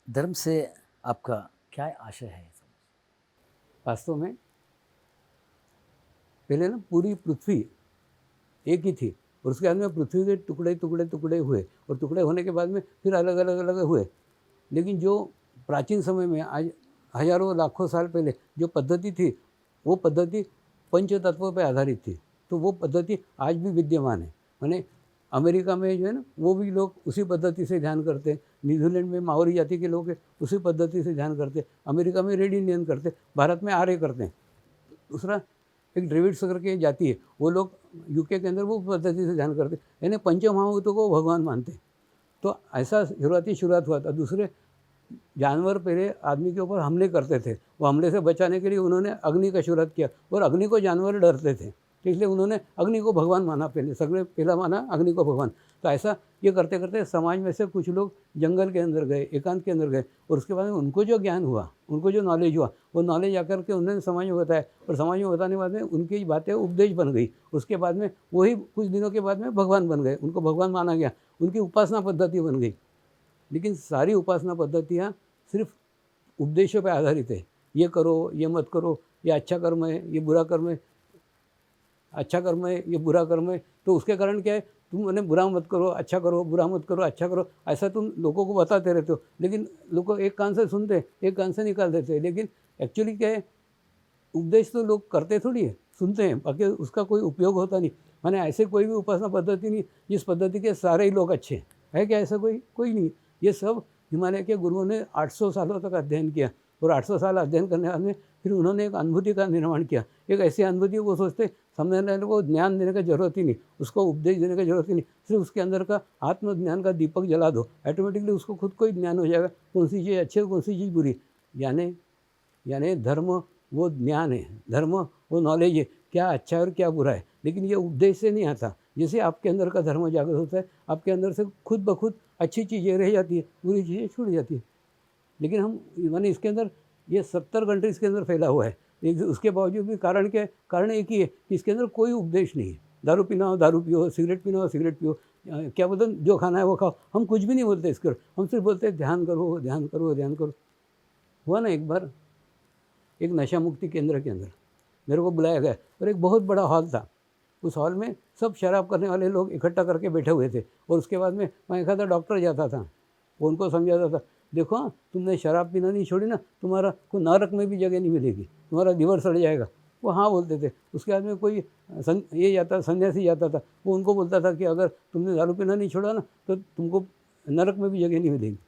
धर्म से आपका क्या आशय है? वास्तव में पहले ना पूरी पृथ्वी एक ही थी और उसके बाद में पृथ्वी के टुकड़े टुकड़े टुकड़े हुए और टुकड़े होने के बाद में फिर अलग अलग अलग हुए। लेकिन जो प्राचीन समय में आज हजारों लाखों साल पहले जो पद्धति थी वो पद्धति पंच तत्वों पर आधारित थी। तो वो पद्धति आज भी विद्यमान है। माने अमेरिका में जो है ना वो भी लोग उसी पद्धति से ध्यान करते हैं। न्यूजीलैंड में माओरी जाति के लोग हैं उसी पद्धति से ध्यान करते हैं। अमेरिका में रेड इंडियन करते हैं, भारत में आर्य करते हैं। दूसरा एक द्रविड्स करके जाति है, वो लोग यूके के अंदर वो पद्धति से ध्यान करते हैं, यानी पंचमहाभूतों को भगवान मानते हैं। तो ऐसा शुरुआत हुआ था। दूसरे जानवर पहले आदमी के ऊपर हमले करते थे, वो हमले से बचाने के लिए उन्होंने अग्नि का शुरुआत किया और अग्नि को जानवर डरते थे, तो इसलिए उन्होंने अग्नि को भगवान माना। पहला माना अग्नि को भगवान। तो ऐसा ये करते करते समाज में से कुछ लोग जंगल के अंदर गए, एकांत के अंदर गए और उसके बाद में उनको जो ज्ञान हुआ, उनको जो नॉलेज हुआ, वो नॉलेज आकर के उन्होंने समाज में बताया और समाज में बताने के बाद में उनकी बातें उपदेश बन गई। उसके बाद में वही कुछ दिनों के बाद में भगवान बन गए, उनको भगवान माना गया, उनकी उपासना पद्धति बन गई। लेकिन सारी उपासना पद्धतियाँ सिर्फ उपदेशों पर आधारित है। ये करो, ये मत करो, ये अच्छा कर्म है, ये बुरा कर्म है, अच्छा कर्म है, ये बुरा कर्म है। तो उसके कारण क्या है, तुम मैंने बुरा मत करो, अच्छा करो, बुरा मत करो, अच्छा करो, ऐसा तुम लोगों को बताते रहते हो। लेकिन लोग एक कान से सुनते हैं, एक कान से निकाल देते हैं। लेकिन एक्चुअली क्या है, उपदेश तो लोग करते थोड़ी है, सुनते हैं, बाकी उसका कोई उपयोग होता नहीं। माने ऐसे कोई भी उपासना पद्धति नहीं जिस पद्धति के सारे ही लोग अच्छे हैं। है क्या ऐसा कोई नहीं। ये सब हिमालय के गुरुओं ने 800 सालों तक अध्ययन किया और 800 साल अध्ययन करने के बाद में फिर उन्होंने एक अनुभूति का निर्माण किया। एक ऐसी अनुभूति वो सोचते सामने वाले को ज्ञान देने की जरूरत ही नहीं, उसको उपदेश देने की जरूरत ही नहीं, सिर्फ उसके अंदर का आत्मज्ञान का दीपक जला दो, ऑटोमेटिकली उसको खुद को ही ज्ञान हो जाएगा कौन सी चीज़ अच्छी है, कौन सी चीज़ बुरी। यानी धर्म वो ज्ञान है, धर्म वो नॉलेज है, क्या अच्छा है और क्या बुरा है। लेकिन ये उपदेश से नहीं आता। जैसे आपके अंदर का धर्म जागृत होता है, आपके अंदर से खुद ब खुद अच्छी चीज़ें रह जाती है, बुरी चीज़ें छूट जाती है। लेकिन हम माने इसके अंदर ये 70 कंट्रीज़ के अंदर फैला हुआ है। उसके बावजूद भी कारण क्या है? कारण एक ही है कि इसके अंदर कोई उपदेश नहीं है। दारू पीना हो दारू पियो, सिगरेट पीना हो सिगरेट पियो, क्या बोलते हैं जो खाना है वो खाओ। हम कुछ भी नहीं बोलते इसके, हम सिर्फ बोलते हैं ध्यान करो, ध्यान करो, ध्यान करो। हुआ ना, एक बार एक नशा मुक्ति केंद्र के अंदर मेरे को बुलाया गया और एक बहुत बड़ा हॉल था। उस हॉल में सब शराब करने वाले लोग इकट्ठा करके बैठे हुए थे और उसके बाद में वहाँ एक आधा डॉक्टर जाता था, वो उनको समझाता था, देखो हाँ, तुमने शराब पीना नहीं छोड़ी ना, तुम्हारा को नरक में भी जगह नहीं मिलेगी, तुम्हारा लिवर सड़ जाएगा। वो हाँ बोलते थे। उसके बाद में कोई ये जाता सन्यासी जाता था, वो उनको बोलता था कि अगर तुमने दारू पीना नहीं छोड़ा ना तो तुमको नरक में भी जगह नहीं मिलेगी।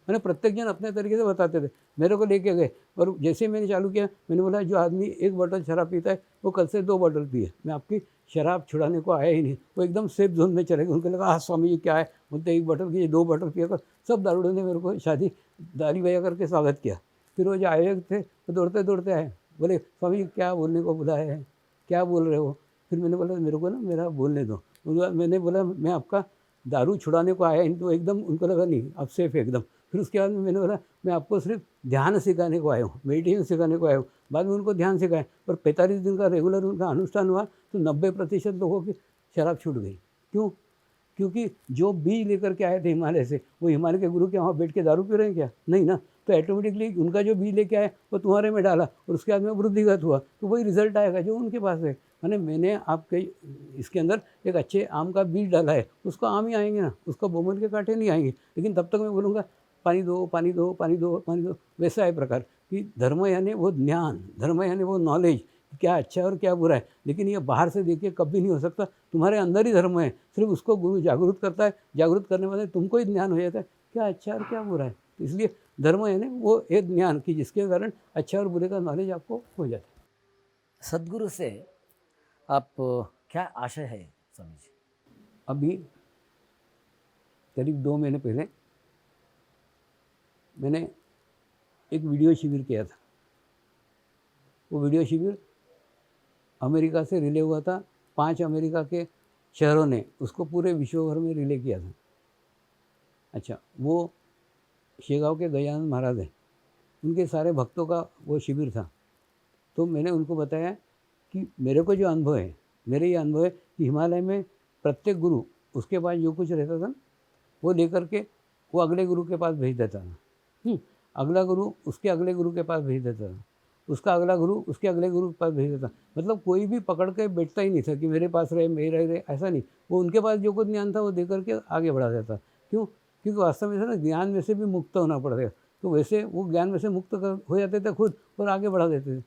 मैंने प्रत्येक जन अपने तरीके से बताते थे। मेरे को लेके गए और जैसे ही मैंने चालू किया, मैंने बोला जो आदमी एक बोतल शराब पीता है वो कल से 2 बोतल पिए, मैं आपकी शराब छुड़ाने को आया ही नहीं। वो एकदम सेफ जोन में चले गए। उनको लगा हाँ स्वामी जी क्या है, बोलते 1 बोतल की 2 बोतल पिए कर। सब दारूड़ों ने मेरे को शादी दारी बजा करके स्वागत किया। फिर वो जो आयोजक थे वो दौड़ते दौड़ते आए, बोले स्वामी जी क्या बोलने को बुलाया है, क्या बोल रहे हो। फिर मैंने बोला मेरे को ना मेरा बोलने दो। उसके बाद मैंने बोला मैं आपका दारू छुड़ाने को आया ही नहीं। तो एकदम उनको लगा नहीं आप सेफ है एकदम। फिर उसके बाद में मैंने बोला मैं आपको सिर्फ ध्यान सिखाने को आया हूँ, मेडिटेशन सिखाने को आया हूँ। बाद में उनको ध्यान सिखाया और 45 दिन का रेगुलर उनका अनुष्ठान हुआ तो 90% लोगों की शराब छूट गई। क्यों? क्योंकि जो बीज लेकर के आए थे हिमालय से, वो हिमालय के गुरु के वहाँ बैठ के दारू पी रहे हैं क्या? नहीं ना। तो ऑटोमेटिकली उनका जो बीज लेके आए वो तुम्हारे में डाला और उसके बाद में वृद्धिगत हुआ, तो वही रिजल्ट आएगा जो उनके पास है। मैंने आपके इसके अंदर एक अच्छे आम का बीज डाला है, उसको आम ही आएंगे ना, उसको बोमल के कांटे नहीं आएंगे। लेकिन तब तक मैं बोलूँगा पानी दो, पानी दो, पानी दो, पानी दो। वैसा है प्रकार कि धर्म यानी वो ज्ञान, धर्म यानी वो नॉलेज, क्या अच्छा है और क्या बुरा है। लेकिन ये बाहर से देखिए कभी नहीं हो सकता। तुम्हारे अंदर ही धर्म है, सिर्फ उसको गुरु जागरूक करता है। जागरूक करने वाले तुमको ही ज्ञान हो जाता है क्या अच्छा है और क्या बुरा है। तो इसलिए धर्म यानी वो एक ज्ञान कि जिसके कारण अच्छा और बुरे का नॉलेज आपको हो जाता है। सदगुरु से आप क्या आशय है स्वामी जी? अभी करीब 2 महीने पहले मैंने एक वीडियो शिविर किया था। वो वीडियो शिविर अमेरिका से रिले हुआ था। 5 अमेरिका के शहरों ने उसको पूरे विश्व भर में रिले किया था। अच्छा, वो शेगांव के गजानन महाराज हैं, उनके सारे भक्तों का वो शिविर था। तो मैंने उनको बताया कि मेरे को जो अनुभव है, मेरे ये अनुभव है कि हिमालय में प्रत्येक गुरु उसके पास जो कुछ रहता था वो लेकर के वो अगले गुरु के पास भेज देता था। अगला गुरु उसके अगले गुरु के पास भेज देता था, उसका अगला गुरु उसके अगले गुरु के पास भेज देता। मतलब कोई भी पकड़ के बैठता ही नहीं था कि मेरे पास रहे, मेरे रहे, ऐसा नहीं। वो उनके पास जो कुछ ज्ञान था वो दे करके आगे बढ़ा देता। क्यों? क्योंकि वास्तव में ना ज्ञान में से भी मुक्त होना पड़ेगा। तो वैसे वो ज्ञान में से मुक्त हो जाते थे खुद और आगे बढ़ा देते थे।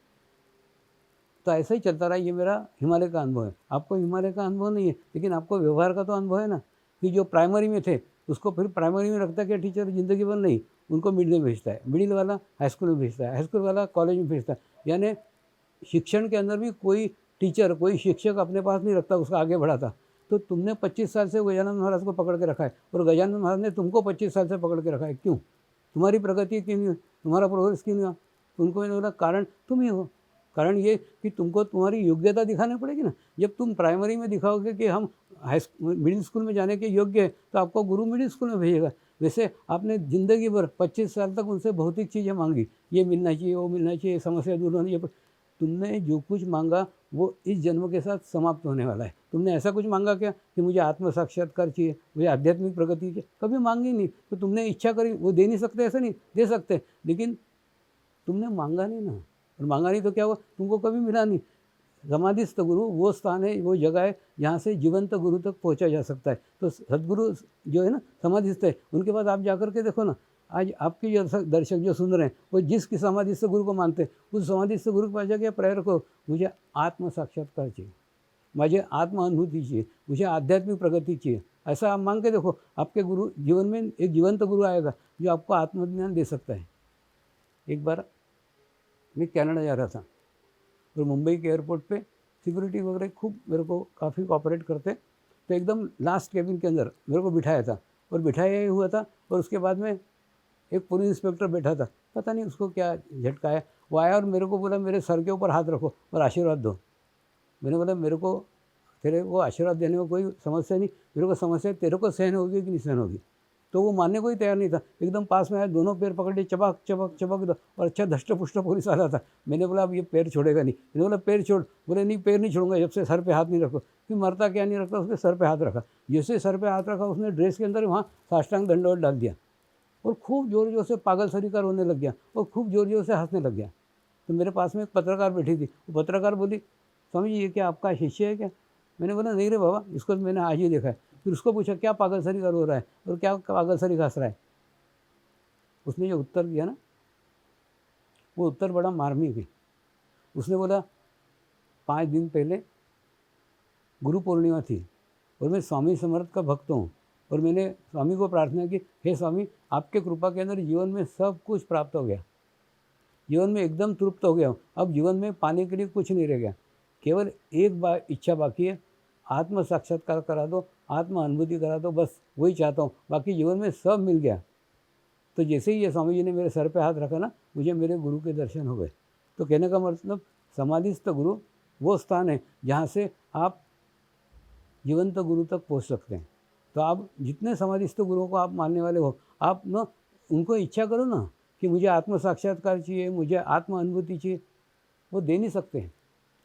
तो ऐसा ही चलता रहा। ये मेरा हिमालय का अनुभव है। आपको हिमालय का अनुभव नहीं है, लेकिन आपको व्यवहार का तो अनुभव है ना, कि जो प्राइमरी में थे उसको फिर प्राइमरी में रखता है क्या टीचर ज़िंदगी भर? नहीं, उनको मिडिल में भेजता है, मिडिल वाला हाई स्कूल में भेजता है, हाई स्कूल वाला कॉलेज में भेजता है। यानी शिक्षण के अंदर भी कोई टीचर, कोई शिक्षक अपने पास नहीं रखता, उसका आगे बढ़ाता। तो तुमने 25 साल से गजानन महाराज को पकड़ के रखा है और गजानन महाराज ने तुमको 25 साल से पकड़ के रखा है। क्यों? तुम्हारी प्रगति क्यों नहीं हुई? तुम्हारा प्रोग्रेस क्यों नहीं हुआ? उनको मैंने बोला कारण तुम ही हो। कारण ये कि तुमको तुम्हारी योग्यता दिखानी पड़ेगी ना। जब तुम प्राइमरी में दिखाओगे कि हम मिडिल स्कूल में जाने के योग्य है, तो आपको गुरु मिडिल स्कूल में भेजेगा। वैसे आपने ज़िंदगी भर 25 साल तक उनसे भौतिक चीज़ें मांगी, ये मिलना चाहिए, वो मिलना चाहिए, समस्या दूर होनी चाहिए। तुमने जो कुछ मांगा वो इस जन्म के साथ समाप्त होने वाला है। तुमने ऐसा कुछ मांगा क्या कि मुझे आत्म साक्षात्कार चाहिए, मुझे आध्यात्मिक प्रगति चाहिए? कभी मांगी नहीं। तो तुमने इच्छा करी, वो दे नहीं सकते ऐसा नहीं, दे सकते, लेकिन तुमने मांगा नहीं ना। और मांगा नहीं तो क्या हुआ? तुमको कभी मिला नहीं। समाधिस्थ गुरु वो स्थान है, वो जगह है जहाँ से जीवंत गुरु तक पहुँचा जा सकता है। तो सद्गुरु जो है ना समाधिस्थ है, उनके बाद आप जाकर के देखो ना, आज आपके जो दर्शक जो सुन रहे हैं वो जिस समाधिस्थ गुरु को मानते हैं, उस समाधिस्थ गुरु के पास जाके प्रेयर करो, मुझे आत्म साक्षात्कार चाहिए, मुझे आत्म अनुभूति चाहिए, मुझे आध्यात्मिक प्रगति चाहिए। ऐसा आप मांग के देखो, आपके गुरु जीवन में एक जीवंत गुरु आएगा जो आपको आत्मज्ञान दे सकता है। एक बार मैं कनाडा जा रहा था और मुंबई के एयरपोर्ट पे सिक्योरिटी वगैरह खूब मेरे को काफ़ी कोऑपरेट करते। तो एकदम लास्ट केबिन के अंदर मेरे को बिठाया था और बिठाया ही हुआ था। और उसके बाद में एक पुलिस इंस्पेक्टर बैठा था, पता नहीं उसको क्या झटका है, वो आया और मेरे को बोला मेरे सर के ऊपर हाथ रखो और आशीर्वाद दो। मैंने बोला मेरे को तेरे को आशीर्वाद देने में कोई समस्या नहीं, मेरे को समस्या है तेरे को सहन होगी कि नहीं सहन होगी। तो वो मानने को ही तैयार नहीं था। एकदम पास में आया, दोनों पैर पकड़ लिए, चबक चबक चबक दो, और अच्छा धष्ट-पुष्ट पुलिस वाला था। मैंने बोला अब ये पैर छोड़ेगा नहीं। मैंने बोला पैर छोड़। बोले नहीं पैर नहीं छोड़ूंगा जब से सर पे हाथ नहीं रखो। कि मरता क्या नहीं रखता, उसने सर पे हाथ रखा। जैसे सर पे हाथ रखा उसने ड्रेस के अंदर वहाँ साष्टांग दंडवत डाल दिया और खूब जोर जोर से पागल सरीका रोने लग गया और खूब जोर जोर से हंसने लग गया। तो मेरे पास में एक पत्रकार बैठी थी, वो पत्रकार बोली स्वामी जी ये क्या आपका शिष्य है क्या? मैंने बोला नहीं रे बाबा, इसको तो मैंने आज ही देखा है। फिर उसको पूछा क्या पागल सरीका रो रहा है और क्या पागल सरीका हंस रहा है? उसने जो उत्तर दिया ना, वो उत्तर बड़ा मार्मिक है। उसने बोला 5 दिन पहले गुरु पूर्णिमा थी और मैं स्वामी समर्थ का भक्त हूँ और मैंने स्वामी को प्रार्थना की, हे स्वामी आपके कृपा के अंदर जीवन में सब कुछ प्राप्त हो गया, जीवन में एकदम तृप्त हो गया हूँ। अब जीवन में पाने के लिए कुछ नहीं रह गया, केवल एक बार इच्छा बाकी है, आत्म साक्षात्कार करा दो, आत्म अनुभूति करा दो, बस वही चाहता हूँ, बाकी जीवन में सब मिल गया। तो जैसे ही ये स्वामी जी ने मेरे सर पे हाथ रखा ना, मुझे मेरे गुरु के दर्शन हो गए। तो कहने का मतलब समाधिस्थ गुरु वो स्थान है जहाँ से आप जीवंत गुरु तक पहुँच सकते हैं। तो आप जितने समाधिस्थ गुरुओं को आप मानने वाले हो, आप ना उनको इच्छा करो ना कि मुझे आत्म साक्षात्कार चाहिए, मुझे आत्म अनुभूति चाहिए। वो दे नहीं सकते।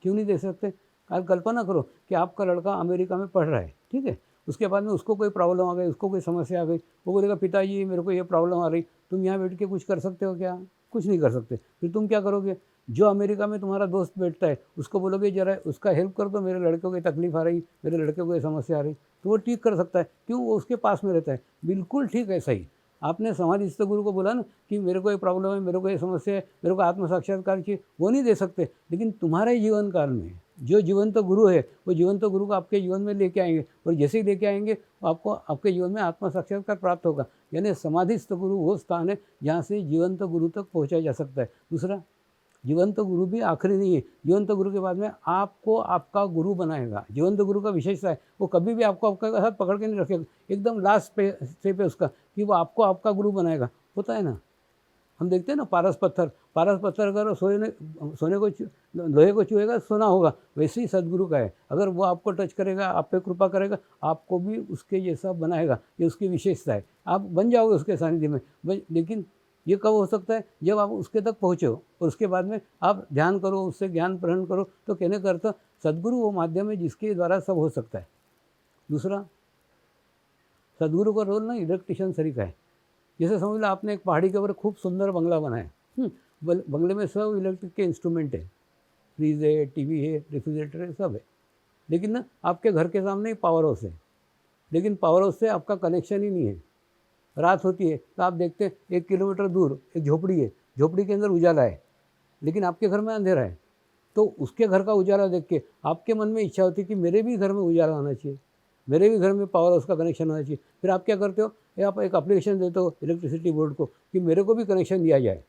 क्यों नहीं दे सकते? आप कल्पना करो कि आपका लड़का अमेरिका में पढ़ रहा है, ठीक है, उसके बाद में उसको कोई प्रॉब्लम आ गई, उसको कोई समस्या आ गई, वो बोलेगा पिताजी मेरे को ये प्रॉब्लम आ रही। तुम यहाँ बैठ के कुछ कर सकते हो क्या? कुछ नहीं कर सकते। फिर तुम क्या करोगे? जो अमेरिका में तुम्हारा दोस्त बैठता है उसको बोलोगे जरा उसका हेल्प कर दो, मेरे लड़के को तकलीफ आ रही, मेरे लड़के को ये समस्या आ रही, तो वो ठीक कर सकता है। क्यों? वो उसके पास में रहता है। बिल्कुल ठीक ऐसा ही आपने समाधिस्थ गुरु को बोला ना कि मेरे को ये प्रॉब्लम है, मेरे को ये समस्या है, मेरे को आत्म साक्षात्कार चाहिए, वो नहीं दे सकते। लेकिन तुम्हारे जीवन काल में जो जीवंत गुरु है, वो जीवंत गुरु को आपके जीवन में लेके आएंगे और जैसे ही लेके आएंगे आपको आपके जीवन में आत्म साक्षात्कार प्राप्त होगा। यानी समाधिस्थ गुरु वो स्थान है जहाँ से जीवंत गुरु तक पहुँचाया जा सकता है। दूसरा, जीवंत गुरु भी आखिरी नहीं है। जीवंत गुरु के बाद में आपको आपका गुरु बनाएगा। जीवंत गुरु का विशेषता है वो कभी भी आपको आपका साथ पकड़ के नहीं रखेगा, एकदम लास्ट पे उसका कि वो आपको आपका गुरु बनाएगा। होता है ना, हम देखते हैं ना पारस पत्थर अगर सोने को लोहे को छुएगा सोना होगा, वैसे ही सदगुरु का है। अगर वो आपको टच करेगा, आप पे कृपा करेगा, आपको भी उसके जैसा बनाएगा। ये उसकी विशेषता है। आप बन जाओगे उसके सानिध्य में। लेकिन ये कब हो सकता है? जब आप उसके तक पहुँचे हो और उसके बाद में आप ध्यान करो, उससे ज्ञान ग्रहण करो। तो कहने का अर्थ सदगुरु वो माध्यम है जिसके द्वारा सब हो सकता है। दूसरा, सदगुरु का रोल ना इलेक्ट्रिशियन सरी का है जैसे समझ लो आपने एक पहाड़ी के ऊपर खूब सुंदर बंगला बनाया, बंगले में सब इलेक्ट्रिक के इंस्ट्रूमेंट है, फ्रीज है, टीवी है, रेफ्रिजरेटर है, सब है, लेकिन ना आपके घर के सामने ही पावर हाउस है, लेकिन पावर हाउस से आपका कनेक्शन ही नहीं है। रात होती है तो आप देखते हैं 1 किलोमीटर दूर एक झोपड़ी है, झोपड़ी के अंदर उजाला है, लेकिन आपके घर में अंधेरा है। तो उसके घर का उजाला देख के आपके मन में इच्छा होती है कि मेरे भी घर में उजाला होना चाहिए, मेरे भी घर में पावर हाउस का कनेक्शन होना चाहिए। फिर आप क्या करते हो, या आप एक एप्लीकेशन देते हो इलेक्ट्रिसिटी बोर्ड को कि मेरे को भी कनेक्शन दिया जाए।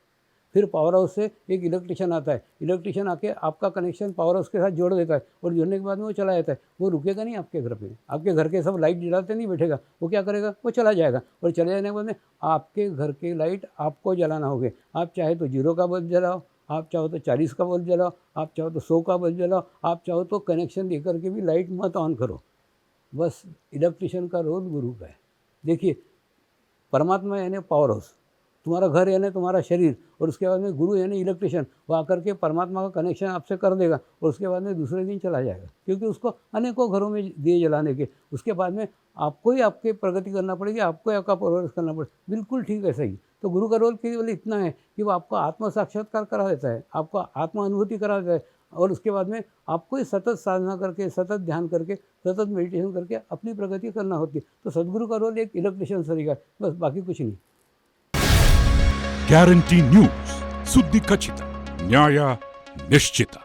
फिर पावर हाउस से एक इलेक्ट्रिशियन आता है, इलेक्ट्रिशियन आके आपका कनेक्शन पावर हाउस के साथ जोड़ देता है, और जोड़ने के बाद में वो चला जाता है। वो रुकेगा नहीं आपके घर पे, आपके घर के सब लाइट जलाते नहीं बैठेगा, वो क्या करेगा, वो चला जाएगा, और चले जाने के बाद में आपके घर के लाइट आपको जलाना होगे। आप चाहे तो 0 का बल्ब जलाओ, आप चाहो तो 40 का बल्ब जलाओ, आप चाहो तो 100 का बल्ब जलाओ, आप चाहो तो कनेक्शन देकर के भी लाइट मत ऑन करो। बस इलेक्ट्रिशियन का रोल गुरु का है। देखिए, परमात्मा यानी पावर हाउस, तुम्हारा घर यानी तुम्हारा शरीर, और उसके बाद में गुरु यानी इलेक्ट्रिशियन, वो आकर के परमात्मा का कनेक्शन आपसे कर देगा, और उसके बाद में दूसरे दिन चला जाएगा, क्योंकि उसको अनेकों घरों में दिए जलाने के। उसके बाद में आपको ही आपकी प्रगति करना पड़ेगी, आपको ही आपका परवरिश करना पड़ेगा। बिल्कुल ठीक है, सही। तो गुरु का रोल केवल इतना है कि वो आपको आत्म साक्षात्कार करा देता है, आपको आत्म अनुभूति करा देता है, और उसके बाद में आपको ही सतत साधना करके, सतत ध्यान करके, सतत मेडिटेशन करके अपनी प्रगति करना होती है। तो सदगुरु का रोल एक इलेक्ट्रिशियन तरीका, बस, बाकी कुछ नहीं। ಗ್ಯಾರಂಟಿ ನ್ಯೂಸ್, ಸುದ್ದಿ ಖಚಿತ, ನ್ಯಾಯ ನಿಶ್ಚಿತ.